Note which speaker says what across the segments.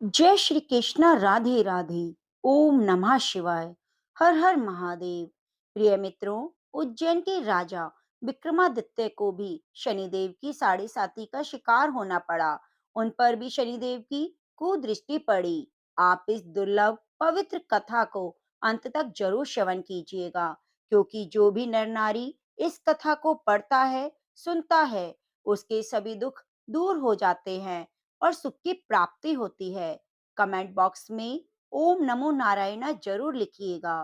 Speaker 1: जय श्री कृष्ण। राधे राधे। ओम नमः शिवाय। हर हर महादेव। प्रिय मित्रों, उज्जैन के राजा विक्रमादित्य को भी शनिदेव की साढ़े साती का शिकार होना पड़ा। उन पर भी शनिदेव की कुदृष्टि पड़ी। आप इस दुर्लभ पवित्र कथा को अंत तक जरूर श्रवण कीजिएगा, क्योंकि जो भी नर नारी इस कथा को पढ़ता है, सुनता है, उसके सभी दुख दूर हो जाते हैं और सुख की प्राप्ति होती है। कमेंट बॉक्स में ओम नमो नारायण जरूर लिखिएगा।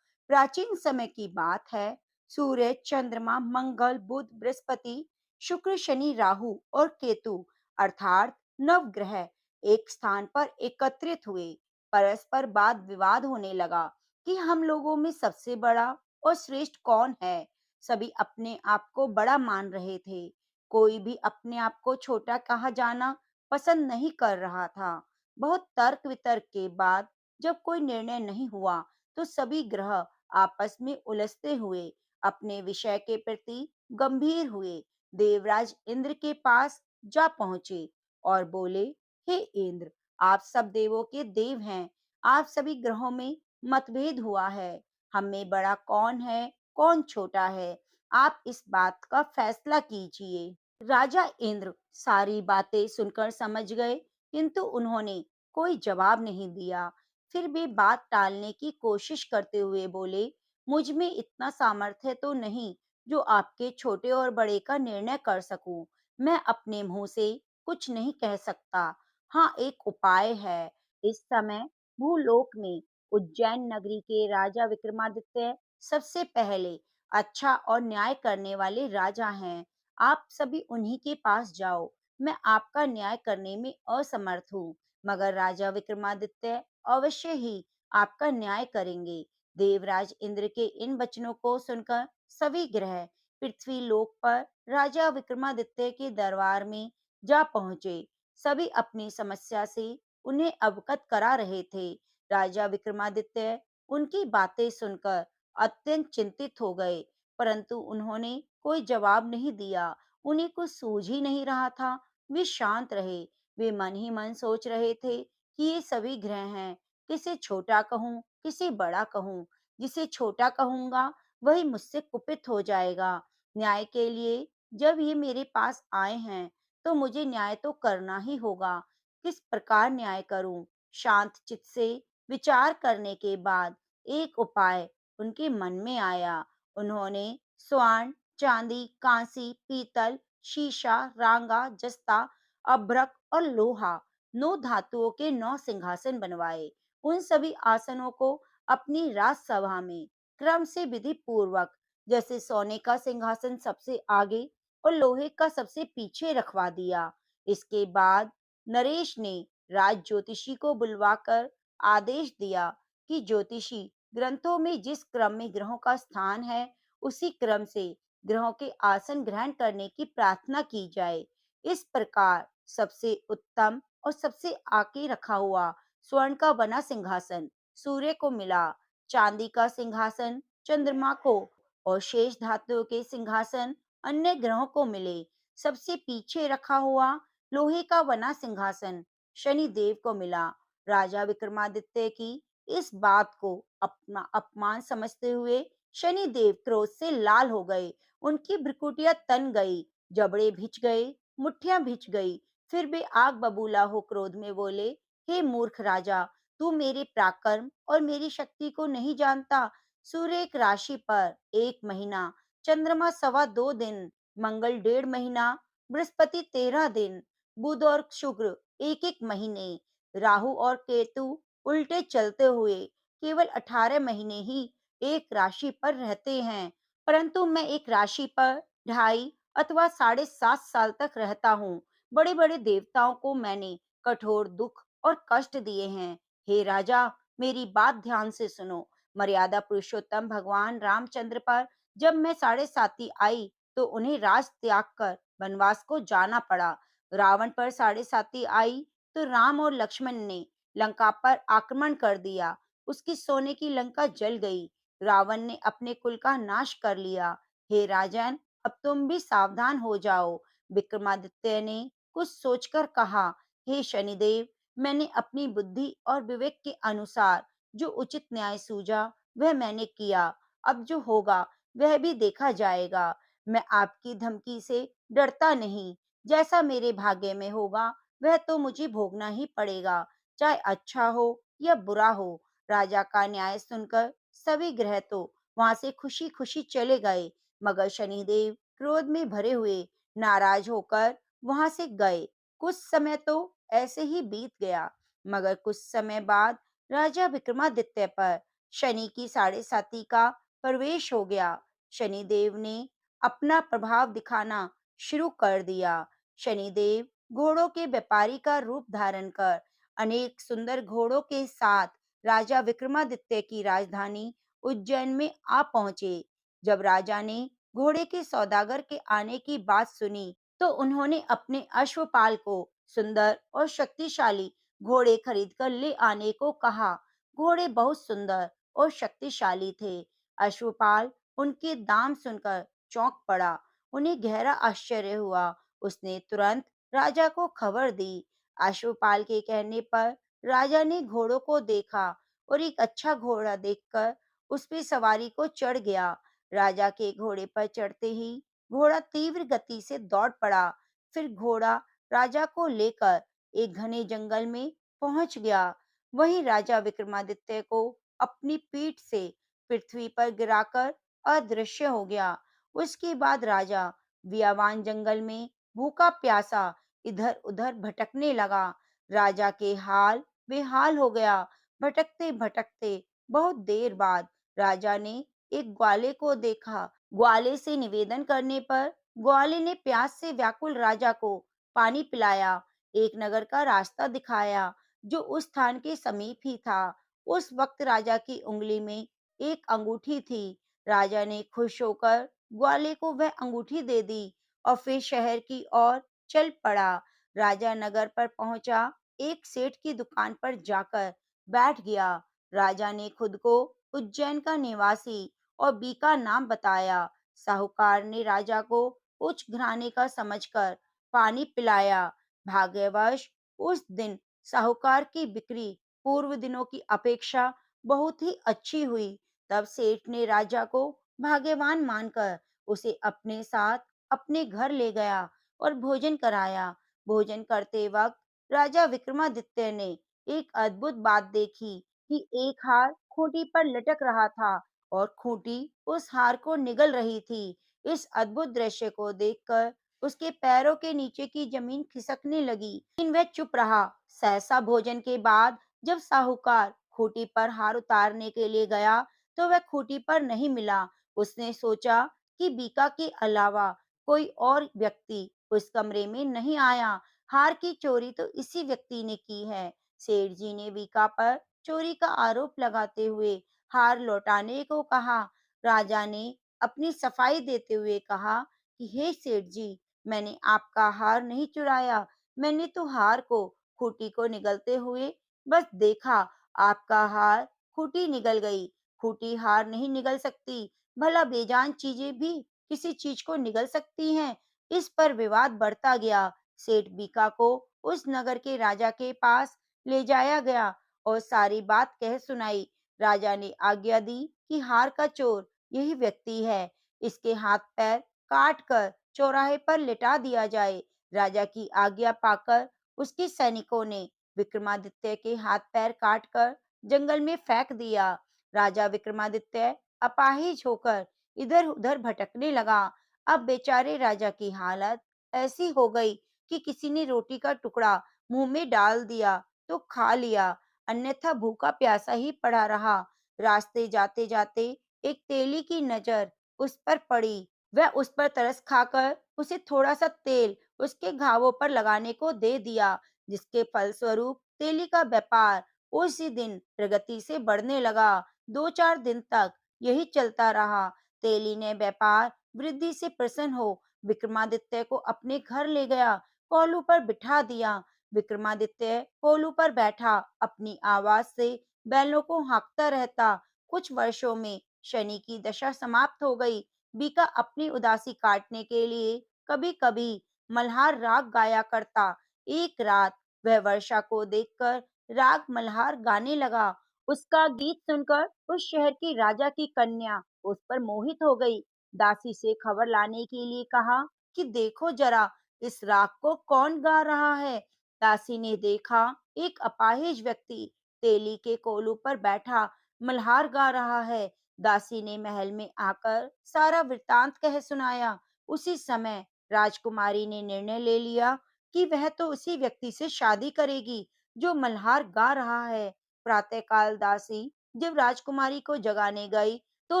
Speaker 1: प्राचीन समय की बात है। सूर्य, चंद्रमा, मंगल, बुध, बृहस्पति, शुक्र, शनि, राहु और केतु अर्थात नवग्रह एक स्थान पर एकत्रित हुए। परस्पर वाद विवाद होने लगा कि हम लोगों में सबसे बड़ा और श्रेष्ठ कौन है। सभी अपने आप को बड़ा मान रहे थे। कोई भी अपने आप को छोटा कहा जाना पसंद नहीं कर रहा था। बहुत तर्क वितर्क के बाद जब कोई निर्णय नहीं हुआ, तो सभी ग्रह आपस में उलझते हुए अपने विषय के प्रति गंभीर हुए। देवराज इंद्र के पास जा पहुंचे और बोले, हे इंद्र, आप सब देवों के देव हैं। आप सभी ग्रहों में मतभेद हुआ है। हम में बड़ा कौन है, कौन छोटा है? आप इस बात का फैसला कीजिए। राजा इंद्र सारी बातें सुनकर समझ गए, किंतु उन्होंने कोई जवाब नहीं दिया। फिर भी बात टालने की कोशिश करते हुए बोले, मुझ में इतना सामर्थ्य तो नहीं जो आपके छोटे और बड़े का निर्णय कर सकूं। मैं अपने मुंह से कुछ नहीं कह सकता। हाँ, एक उपाय है। इस समय भूलोक में उज्जैन नगरी के राजा विक्रमादित्य सबसे पहले अच्छा और न्याय करने वाले राजा हैं। आप सभी उन्हीं के पास जाओ। मैं आपका न्याय करने में असमर्थ हूँ, मगर राजा विक्रमादित्य अवश्य ही आपका न्याय करेंगे। देवराज इंद्र के इन वचनों को सुनकर सभी ग्रह पृथ्वी लोक पर राजा विक्रमादित्य के दरबार में जा पहुंचे। सभी अपनी समस्या से उन्हें अवगत करा रहे थे। राजा विक्रमादित्य उनकी बातें सुनकर अत्यंत चिंतित हो गए, परंतु उन्होंने कोई जवाब नहीं दिया। उन्हें कुछ सूझ ही नहीं रहा था। वे शांत रहे। वे मन ही मन सोच रहे थे कि ये सभी ग्रह हैं। किसे छोटा कहूँ, किसे बड़ा कहूँ? जिसे छोटा कहूंगा वही मुझसे कुपित हो जाएगा। न्याय के लिए जब ये मेरे पास आए हैं, तो मुझे न्याय तो करना ही होगा। किस प्रकार न्याय करूं? शांत चित्त से विचार करने के बाद एक उपाय उनके मन में आया। उन्होंने स्वर्ण, चांदी, कांसी, पीतल, शीशा, रांगा, जस्ता, अभ्रक और लोहा, 9 धातुओं के 9 सिंहासन बनवाए। उन सभी आसनों को अपनी राजसभा में क्रम से विधि पूर्वक, जैसे सोने का सिंहासन सबसे आगे और लोहे का सबसे पीछे रखवा दिया। इसके बाद नरेश ने राज ज्योतिषी को बुलवाकर आदेश दिया कि ज्योतिषी ग्रंथों में जिस क्रम में ग्रहों का स्थान है, उसी क्रम से ग्रहों के आसन ग्रहण करने की प्रार्थना की जाए। इस प्रकार सबसे उत्तम और सबसे आगे रखा हुआ स्वर्ण का बना सिंहासन सूर्य को मिला, चांदी का सिंहासन चंद्रमा को और शेष धातुओं के सिंहासन अन्य ग्रहों को मिले। सबसे पीछे रखा हुआ लोहे का बना सिंहासन शनि देव को मिला। राजा विक्रमादित्य की इस बात को अपना अपमान समझते हुए शनि देव क्रोध से लाल हो गए। उनकी भ्रुकुटियां तन गई, जबड़े भिज गए, मुट्ठियां भिज गई। फिर भी आग बबूला हो क्रोध में बोले, हे मूर्ख राजा, तू मेरे पराक्रम और मेरी शक्ति को नहीं जानता। सूर्य एक राशि पर 1 महीना, चंद्रमा 2.25 दिन, मंगल 1.5 महीना, बृहस्पति 13 दिन, बुध और शुक्र 1-1 महीने, राहु और केतु उल्टे चलते हुए केवल 18 महीने ही एक राशि पर रहते हैं। परंतु मैं एक राशि पर 2.5 अथवा 7.5 साल तक रहता हूँ। बड़े बड़े देवताओं को मैंने कठोर दुख और कष्ट दिए हैं। हे राजा, मेरी बात ध्यान से सुनो। मर्यादा पुरुषोत्तम भगवान रामचंद्र पर जब मैं साढ़े साती आई, तो उन्हें राज त्याग कर वनवास को जाना पड़ा। रावण पर साढ़े साती आई, तो राम और लक्ष्मण ने लंका पर आक्रमण कर दिया। उसकी सोने की लंका जल गई। रावण ने अपने कुल का नाश कर लिया। हे राजन, अब तुम भी सावधान हो जाओ। विक्रमादित्य ने कुछ सोचकर कहा, हे शनिदेव, मैंने अपनी बुद्धि और विवेक के अनुसार जो उचित न्याय सूझा वह मैंने किया। अब जो होगा वह भी देखा जाएगा। मैं आपकी धमकी से डरता नहीं। जैसा मेरे भाग्य में होगा वह तो मुझे भोगना ही पड़ेगा, चाहे अच्छा हो या बुरा हो। राजा का न्याय सुनकर सभी ग्रह तो वहां से खुशी खुशी चले गए, मगर शनिदेव क्रोध में भरे हुए नाराज होकर वहां से गए। कुछ समय तो ऐसे ही बीत गया, मगर कुछ समय बाद राजा विक्रमादित्य पर शनि की साढ़े साती का प्रवेश हो गया। शनिदेव ने अपना प्रभाव दिखाना शुरू कर दिया। शनिदेव घोड़ों के व्यापारी का रूप धारण कर अनेक सुंदर घोड़ों के साथ राजा विक्रमादित्य की राजधानी उज्जैन में आ पहुंचे। जब राजा ने घोड़े के सौदागर के आने की बात सुनी, तो उन्होंने अपने अश्वपाल को सुंदर और शक्तिशाली घोड़े खरीद कर ले आने को कहा। घोड़े बहुत सुंदर और शक्तिशाली थे। अश्वपाल उनके दाम सुनकर चौंक पड़ा। उन्हें गहरा आश्चर्य हुआ। उसने तुरंत राजा को खबर दी। अश्वपाल के कहने पर राजा ने घोड़ों को देखा और एक अच्छा घोड़ा देखकर उस पे सवारी को चढ़ गया। राजा के घोड़े पर चढ़ते ही घोड़ा तीव्र गति से दौड़ पड़ा। फिर घोड़ा राजा को लेकर एक घने जंगल में पहुंच गया। वहीं राजा विक्रमादित्य को अपनी पीठ से पृथ्वी पर गिराकर अदृश्य हो गया। उसके बाद राजा बियावान जंगल में भूखा प्यासा इधर उधर भटकने लगा। राजा के हाल बेहाल हो गया। भटकते भटकते बहुत देर बाद राजा ने एक ग्वाले को देखा। ग्वाले से निवेदन करने पर ग्वाले ने प्यास से व्याकुल राजा को पानी पिलाया, एक नगर का रास्ता दिखाया जो उस स्थान के समीप ही था। उस वक्त राजा की उंगली में एक अंगूठी थी। राजा ने खुश होकर ग्वाले को वह अंगूठी दे दी और फिर शहर की ओर चल पड़ा। राजा नगर पर पहुंचा, एक सेठ की दुकान पर जाकर बैठ गया। राजा ने खुद को उज्जैन का निवासी और बीका नाम बताया। साहूकार ने राजा को उच्च घराने का समझकर पानी पिलाया। भाग्यवश उस दिन साहूकार की बिक्री पूर्व दिनों की अपेक्षा बहुत ही अच्छी हुई। तब सेठ ने राजा को भाग्यवान मानकर उसे अपने साथ अपने घर ले गया और भोजन कराया। भोजन करते वक्त राजा विक्रमादित्य ने एक अद्भुत बात देखी कि एक हार खूंटी पर लटक रहा था और खूंटी उस हार को निगल रही थी। इस अद्भुत दृश्य को देखकर उसके पैरों के नीचे की जमीन खिसकने लगी, लेकिन वह चुप रहा। सहसा भोजन के बाद जब साहूकार खूंटी पर हार उतारने के लिए गया, तो वह खूंटी पर नहीं मिला। उसने सोचा कि बीका के अलावा कोई और व्यक्ति उस कमरे में नहीं आया। हार की चोरी तो इसी व्यक्ति ने की है। सेठ जी ने बीका पर चोरी का आरोप लगाते हुए हार लौटाने को कहा। राजा ने अपनी सफाई देते हुए कहा कि हे सेठ जी, मैंने आपका हार नहीं चुराया। मैंने तो हार को खूंटी को निगलते हुए बस देखा। आपका हार खूंटी निगल गई। खूंटी हार नहीं निगल सकती। भला बेजान चीजें भी किसी चीज को निगल सकती हैं। इस पर विवाद बढ़ता गया। सेठ बीका को उस नगर के राजा के पास ले जाया गया और सारी बात कह सुनाई। राजा ने आज्ञा दी कि हार का चोर यही व्यक्ति है। इसके हाथ पैर काट कर चौराहे पर लिटा दिया जाए। राजा की आज्ञा पाकर उसके सैनिकों ने विक्रमादित्य के हाथ पैर काटकर जंगल में फेंक दिया। राजा विक्रमादित्य अपाहिज होकर इधर उधर भटकने लगा। अब बेचारे राजा की हालत ऐसी हो गई कि किसी ने रोटी का टुकड़ा मुंह में डाल दिया तो खा लिया, अन्यथा भूखा प्यासा ही पड़ा रहा। रास्ते जाते जाते एक तेली की नजर उस पर पड़ी। वह उस पर तरस खाकर उसे थोड़ा सा तेल उसके घावों पर लगाने को दे दिया, जिसके फलस्वरूप तेली का व्यापार उसी दिन प्रगति से बढ़ने लगा। 2-4 दिन तक यही चलता रहा। तेली ने व्यापार वृद्धि से प्रसन्न हो विक्रमादित्य को अपने घर ले गया, कोलू पर बिठा दिया। विक्रमादित्य कोलू पर बैठा अपनी आवाज से बैलों को हाँकता रहता। कुछ वर्षों में शनि की दशा समाप्त हो गई। बीका अपनी उदासी काटने के लिए कभी-कभी मल्हार राग गाया करता। एक रात वह वर्षा को देखकर राग मल्हार गाने लगा। उसका गीत सुनकर उस शहर की राजा की कन्या उस पर मोहित हो गई। दासी से खबर लाने के लिए कहा कि देखो जरा इस राग को कौन गा रहा है। दासी ने देखा, एक अपाहिज व्यक्ति तेली के कोलू पर बैठा मल्हार गा रहा है। दासी ने महल में आकर सारा वृतांत कह सुनाया। उसी समय राजकुमारी ने निर्णय ले लिया कि वह तो उसी व्यक्ति से शादी करेगी जो मल्हार गा रहा है। प्रातःकाल दासी जब राजकुमारी को जगाने गई तो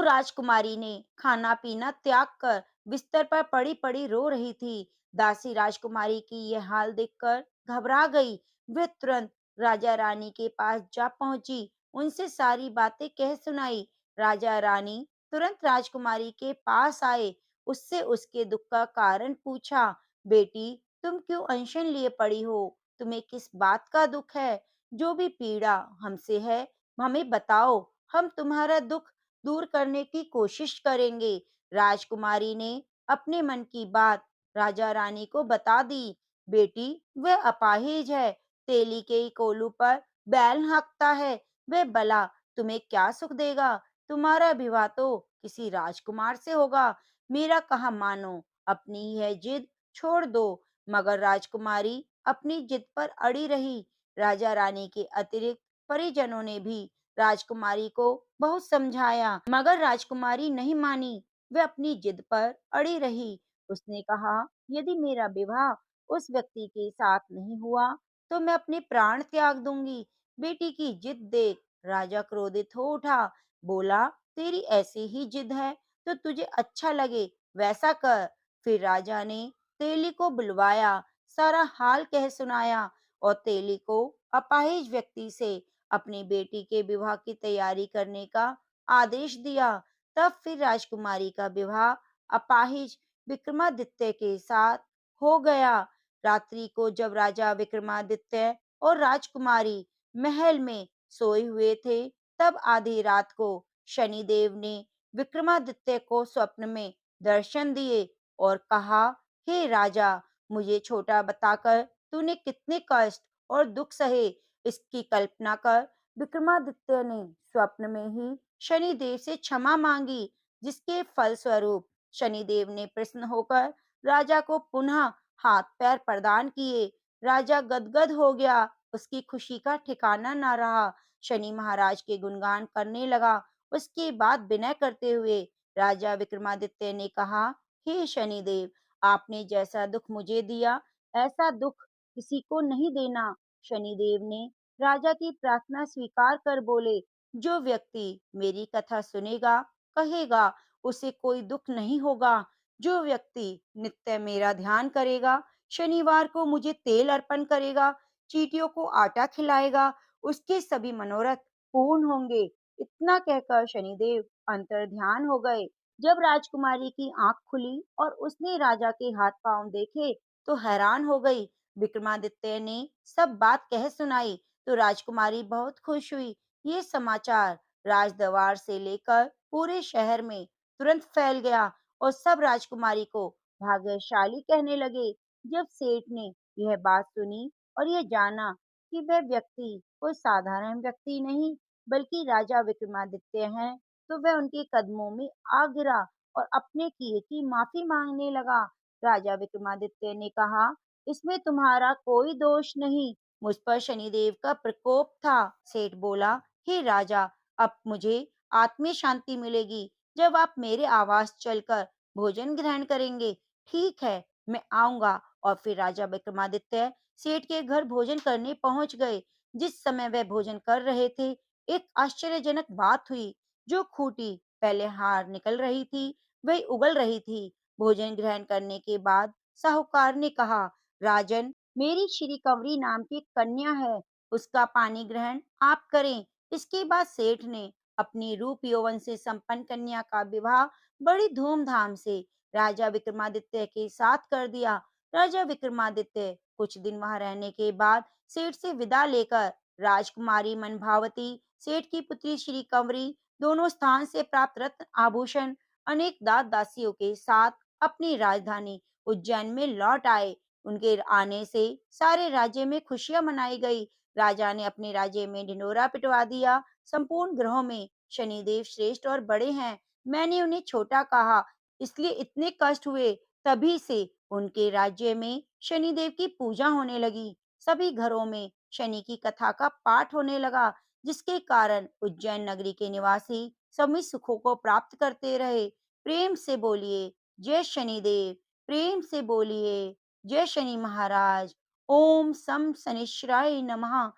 Speaker 1: राजकुमारी ने खाना पीना त्याग कर बिस्तर पर पड़ी पड़ी रो रही थी। दासी राजकुमारी की यह हाल देखकर घबरा गई। वह तुरंत राजा रानी के पास जा पहुंची, उनसे सारी बातें कह सुनाई। राजा रानी तुरंत राजकुमारी के पास आए, उससे उसके दुख का कारण पूछा। बेटी, तुम क्यों अनशन लिए पड़ी हो? तुम्हें किस बात का दुख है? जो भी पीड़ा हमसे है, हमें बताओ, हम तुम्हारा दुख दूर करने की कोशिश करेंगे। राजकुमारी ने अपने मन की बात राजा रानी को बता दी। बेटी, वह अपाहिज है, तेली के कोलू पर बैल हाँकता है। वह भला तुम्हें क्या सुख देगा? तुम्हारा विवाह तो किसी राजकुमार से होगा। मेरा कहा मानो, अपनी यह जिद छोड़ दो। मगर राजकुमारी अपनी जिद पर अड़ी रही। राजा रानी के अतिरिक्त परिजनों ने भी राजकुमारी को बहुत समझाया, मगर राजकुमारी नहीं मानी। वह अपनी जिद पर अड़ी रही। उसने कहा, यदि मेरा विवाह उस व्यक्ति के साथ नहीं हुआ तो मैं अपने प्राण त्याग दूंगी। बेटी की जिद देख राजा क्रोधित हो उठा। बोला, तेरी ऐसी ही जिद है तो तुझे अच्छा लगे वैसा कर। फिर राजा ने तेली को बुलवाया, सारा हाल कह सुनाया और तेली को अपाहिज व्यक्ति से अपनी बेटी के विवाह की तैयारी करने का आदेश दिया। तब फिर राजकुमारी का विवाह अपाहिज विक्रमादित्य के साथ हो गया। रात्रि को जब राजा विक्रमादित्य और राजकुमारी महल में सोए हुए थे, तब आधी रात को शनिदेव ने विक्रमादित्य को स्वप्न में दर्शन दिए और कहा, हे राजा, मुझे छोटा बताकर तूने कितने कष्ट और दुख सहे, इसकी कल्पना कर। विक्रमादित्य ने स्वप्न में ही शनिदेव से क्षमा मांगी, जिसके फलस्वरूप शनिदेव ने प्रसन्न होकर राजा को पुनः हाथ पैर प्रदान किए। राजा गदगद हो गया, उसकी खुशी का ठिकाना न रहा। शनि महाराज के गुणगान करने लगा। उसके बाद विनय करते हुए राजा विक्रमादित्य ने कहा, हे शनिदेव, आपने जैसा दुख मुझे दिया, ऐसा दुख किसी को नहीं देना। शनिदेव ने राजा की प्रार्थना स्वीकार कर बोले, जो व्यक्ति मेरी कथा सुनेगा, कहेगा, उसे कोई दुख नहीं होगा। जो व्यक्ति नित्य मेरा ध्यान करेगा, शनिवार को मुझे तेल अर्पण करेगा, चींटियों को आटा खिलाएगा, उसके सभी मनोरथ पूर्ण होंगे। इतना कहकर शनिदेव अंतर्ध्यान हो गए। जब राजकुमारी की आंख खुली और उसने राजा के हाथ पांव देखे तो हैरान हो गई। विक्रमादित्य ने सब बात कह सुनाई तो राजकुमारी बहुत खुश हुई। ये समाचार राजदरबार से लेकर पूरे शहर में तुरंत फैल गया और सब राजकुमारी को भाग्यशाली कहने लगे। जब सेठ ने यह बात सुनी और यह जाना कि वह व्यक्ति कोई साधारण व्यक्ति नहीं बल्कि राजा विक्रमादित्य हैं, तो वह उनके कदमों में आ गिरा और अपने किए की माफी मांगने लगा। राजा विक्रमादित्य ने कहा, इसमें तुम्हारा कोई दोष नहीं, मुझ पर शनिदेव का प्रकोप था। सेठ बोला, हे राजा, अब मुझे आत्मिक शांति मिलेगी जब आप मेरे आवास चलकर भोजन ग्रहण करेंगे। ठीक है, मैं आऊंगा। और फिर राजा विक्रमादित्य सेठ के घर भोजन करने पहुंच गए। जिस समय वह भोजन कर रहे थे, एक आश्चर्यजनक बात हुई। जो खूंटी पहले हार निकल रही थी, वही उगल रही थी। भोजन ग्रहण करने के बाद साहूकार ने कहा, राजन, मेरी श्री कंवरी नाम की एक कन्या है, उसका पानी ग्रहण आप करें। इसके बाद सेठ ने अपनी रूप यौवन से संपन्न कन्या का विवाह बड़ी धूमधाम से राजा विक्रमादित्य के साथ कर दिया। राजा विक्रमादित्य कुछ दिन वहां रहने के बाद सेठ से विदा लेकर राजकुमारी मनभावती, सेठ की पुत्री श्री कंवरी, दोनों स्थान से प्राप्त रत्न आभूषण, अनेक दास दासियों के साथ अपनी राजधानी उज्जैन में लौट आए। उनके आने से सारे राज्य में खुशियां मनाई गई। राजा ने अपने राज्य में ढिंडोरा पिटवा दिया। संपूर्ण ग्रहों में शनिदेव श्रेष्ठ और बड़े हैं। मैंने उन्हें छोटा कहा, इसलिए इतने कष्ट हुए। तभी से उनके राज्य में शनिदेव की पूजा होने लगी। सभी घरों में शनि की कथा का पाठ होने लगा, जिसके कारण उज्जैन नगरी के निवासी सभी सुखों को प्राप्त करते रहे। प्रेम से बोलिए जय शनिदेव। प्रेम से बोलिए जय शनि महाराज। ओम सम शनिश्चराय नमः।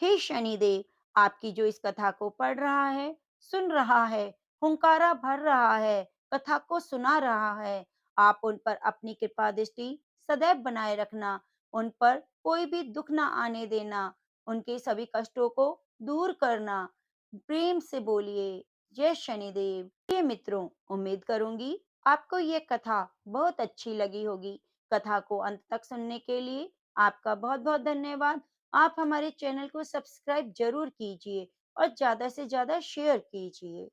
Speaker 1: हे शनिदेव, आपकी जो इस कथा को पढ़ रहा है, सुन रहा है, हुंकारा भर रहा है, कथा को सुना रहा है, आप उन पर अपनी कृपा दृष्टि सदैव बनाए रखना। उन पर कोई भी दुख ना आने देना, उनके सभी कष्टों को दूर करना। प्रेम से बोलिए जय शनिदेव। प्रिय मित्रों, उम्मीद करूंगी आपको ये कथा बहुत अच्छी लगी होगी। कथा को अंत तक सुनने के लिए आपका बहुत बहुत धन्यवाद। आप हमारे चैनल को सब्सक्राइब जरूर कीजिए और ज्यादा से ज्यादा शेयर कीजिए।